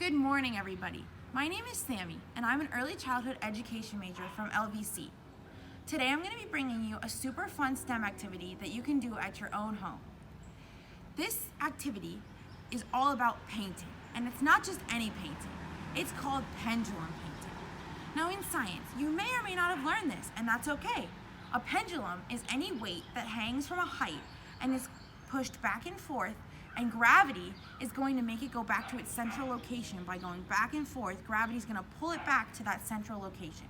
Good morning, everybody. My name is Sammy, and I'm an early childhood education major from LVC. Today, I'm going to be bringing you a super fun STEM activity that you can do at your own home. This activity is all about painting, and it's not just any painting. It's called pendulum painting. Now, in science, you may or may not have learned this, and that's okay. A pendulum is any weight that hangs from a height and is pushed back and forth, and gravity is going to make it go back to its central location. By going back and forth, gravity is going to pull it back to that central location.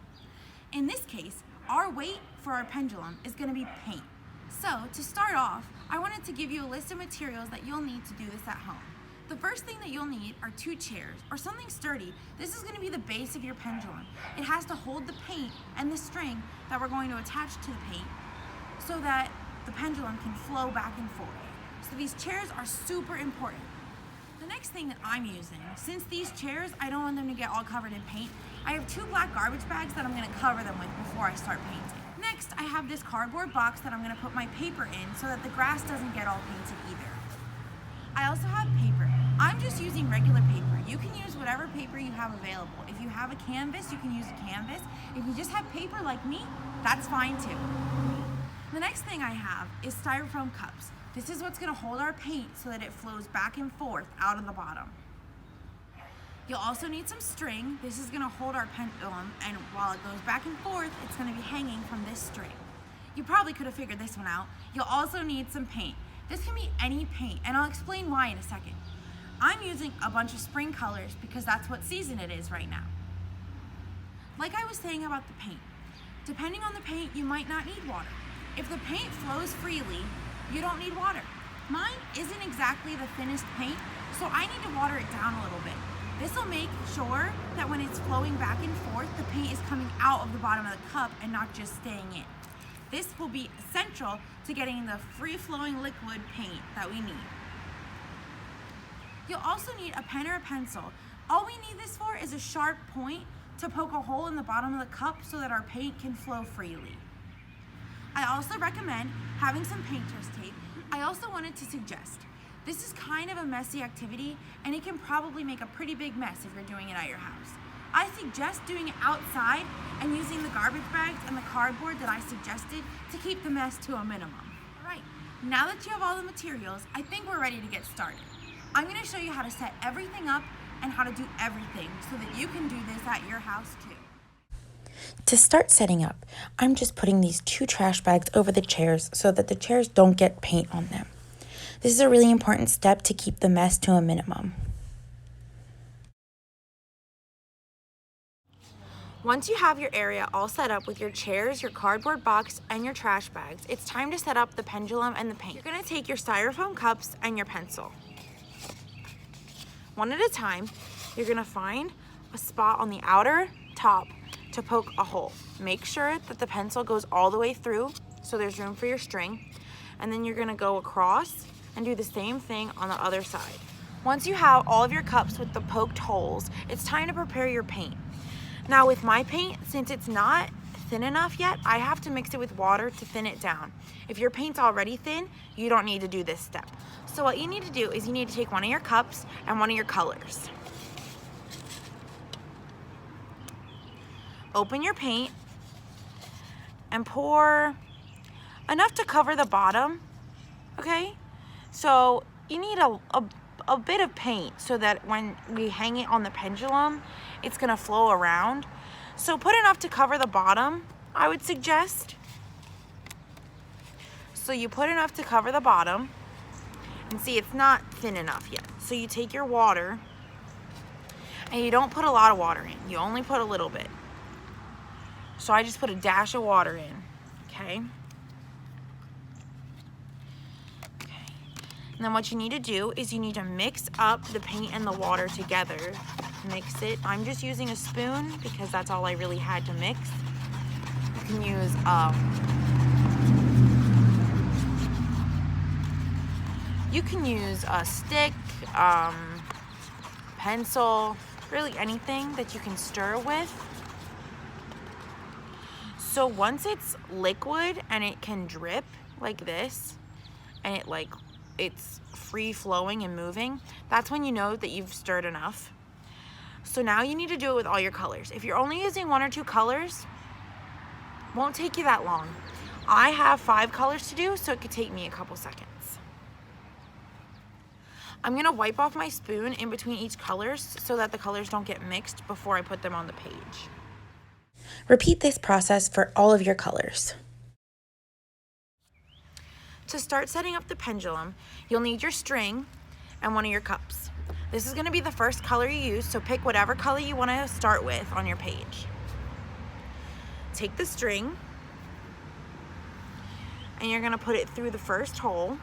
In this case, our weight for our pendulum is going to be paint. So, to start off, I wanted to give you a list of materials that you'll need to do this at home. The first thing that you'll need are 2 chairs or something sturdy. This is going to be the base of your pendulum. It has to hold the paint and the string that we're going to attach to the paint so that the pendulum can flow back and forth. So these chairs are super important. The next thing that I'm using, since these chairs, I don't want them to get all covered in paint, I have 2 black garbage bags that I'm going to cover them with before I start painting. Next, I have this cardboard box that I'm going to put my paper in so that the grass doesn't get all painted either. I also have paper. I'm just using regular paper. You can use whatever paper you have available. If you have a canvas, you can use a canvas. If you just have paper like me, that's fine too. The next thing I have is styrofoam cups. This is what's going to hold our paint so that it flows back and forth out of the bottom. You'll also need some string. This is going to hold our pendulum, and while it goes back and forth, it's going to be hanging from this string. You probably could have figured this one out. You'll also need some paint. This can be any paint, and I'll explain why in a second. I'm using a bunch of spring colors because that's what season it is right now. Like I was saying about the paint, depending on the paint, you might not need water. If the paint flows freely, you don't need water. Mine isn't exactly the thinnest paint, so I need to water it down a little bit. This will make sure that when it's flowing back and forth, the paint is coming out of the bottom of the cup and not just staying in. This will be essential to getting the free-flowing liquid paint that we need. You'll also need a pen or a pencil. All we need this for is a sharp point to poke a hole in the bottom of the cup so that our paint can flow freely. I also recommend having some painter's tape. I also wanted to suggest, this is kind of a messy activity and it can probably make a pretty big mess if you're doing it at your house. I suggest doing it outside and using the garbage bags and the cardboard that I suggested to keep the mess to a minimum. All right, now that you have all the materials, I think we're ready to get started. I'm going to show you how to set everything up and how to do everything so that you can do this at your house too. To start setting up, I'm just putting these 2 trash bags over the chairs so that the chairs don't get paint on them. This is a really important step to keep the mess to a minimum. Once you have your area all set up with your chairs, your cardboard box, and your trash bags, it's time to set up the pendulum and the paint. You're going to take your styrofoam cups and your pencil. One at a time, you're going to find a spot on the outer top to poke a hole. Make sure that the pencil goes all the way through so there's room for your string, and then you're going to go across and do the same thing on the other side. Once you have all of your cups with the poked holes, it's time to prepare your paint. Now with my paint, since it's not thin enough yet, I have to mix it with water to thin it down. If your paint's already thin, you don't need to do this step. So what you need to do is you need to take one of your cups and one of your colors. Open your paint and pour enough to cover the bottom, okay? So you need a bit of paint so that when we hang it on the pendulum, it's gonna flow around. So put enough to cover the bottom, I would suggest. So you put enough to cover the bottom, and see, it's not thin enough yet. So you take your water, and you don't put a lot of water in, you only put a little bit. So I just put a dash of water in, okay? And then what you need to do is you need to mix up the paint and the water together. Mix it. I'm just using a spoon because that's all I really had to mix. You can use a stick, pencil, really anything that you can stir with. So once it's liquid and it can drip like this, and it's free flowing and moving, that's when you know that you've stirred enough. So now you need to do it with all your colors. If you're only using 1 or 2 colors, it won't take you that long. I have 5 colors to do, so it could take me a couple seconds. I'm gonna wipe off my spoon in between each colors so that the colors don't get mixed before I put them on the page. Repeat this process for all of your colors. To start setting up the pendulum, you'll need your string and one of your cups. This is gonna be the first color you use, so pick whatever color you wanna start with on your page. Take the string, and you're gonna put it through the first hole,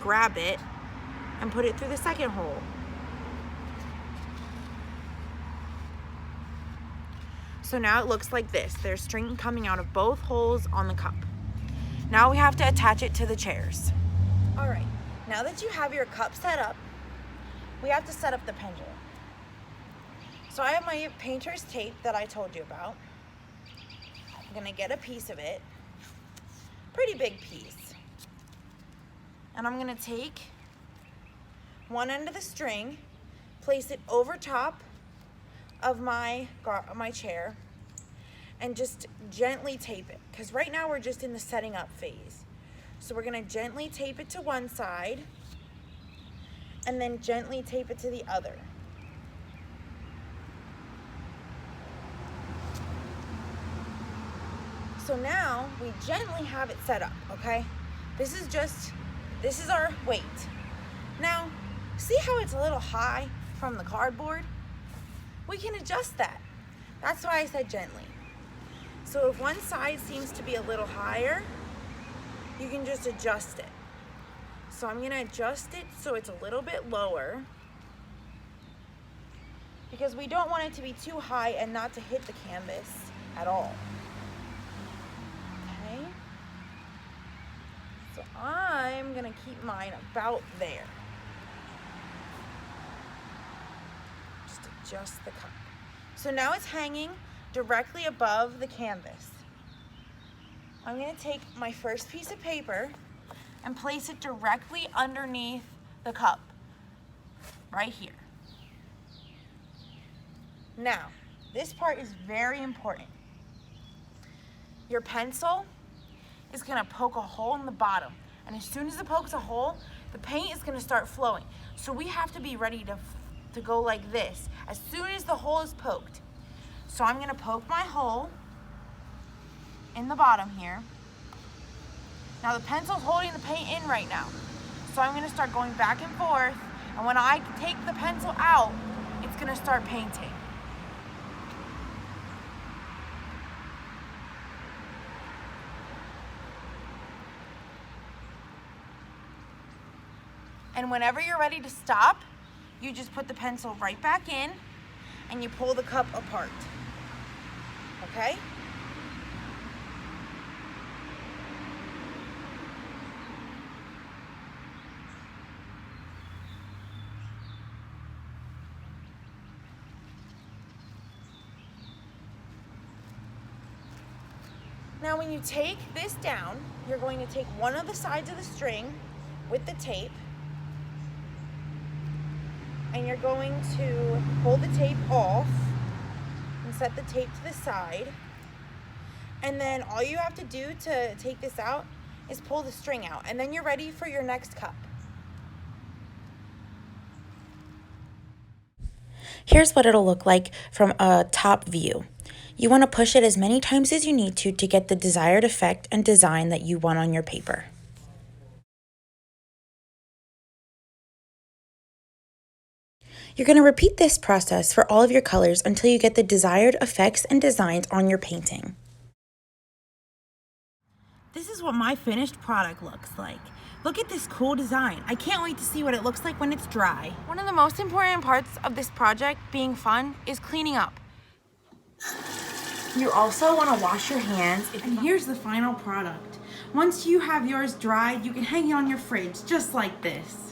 grab it, and put it through the second hole. So now it looks like this. There's string coming out of both holes on the cup. Now we have to attach it to the chairs. All right, now that you have your cup set up, we have to set up the pendulum. So I have my painter's tape that I told you about. I'm gonna get a piece of it, pretty big piece. And I'm gonna take one end of the string, place it over top of my chair, and just gently tape it. Because right now we're just in the setting up phase. So we're gonna gently tape it to one side, and then gently tape it to the other. So now we gently have it set up, okay? This is our weight. Now, see how it's a little high from the cardboard? We can adjust that. That's why I said gently. So if one side seems to be a little higher, you can just adjust it. So I'm gonna adjust it so it's a little bit lower, because we don't want it to be too high and not to hit the canvas at all. Okay? So I'm gonna keep mine about there. Just adjust the cup. So now it's hanging directly above the canvas. I'm gonna take my first piece of paper and place it directly underneath the cup, right here. Now, this part is very important. Your pencil is gonna poke a hole in the bottom, and as soon as it pokes a hole, the paint is gonna start flowing. So we have to be ready to go like this as soon as the hole is poked. So I'm gonna poke my hole in the bottom here. Now the pencil's holding the paint in right now. So I'm gonna start going back and forth, and when I take the pencil out, it's gonna start painting. And whenever you're ready to stop, you just put the pencil right back in and you pull the cup apart, okay? Now when you take this down, you're going to take one of the sides of the string with the tape, and you're going to pull the tape off and set the tape to the side. And then all you have to do to take this out is pull the string out, and then you're ready for your next cup. Here's what it'll look like from a top view. You want to push it as many times as you need to get the desired effect and design that you want on your paper. You're going to repeat this process for all of your colors until you get the desired effects and designs on your painting. This is what my finished product looks like. Look at this cool design. I can't wait to see what it looks like when it's dry. One of the most important parts of this project being fun is cleaning up. You also want to wash your hands. And here's the final product. Once you have yours dried, you can hang it on your fridge just like this.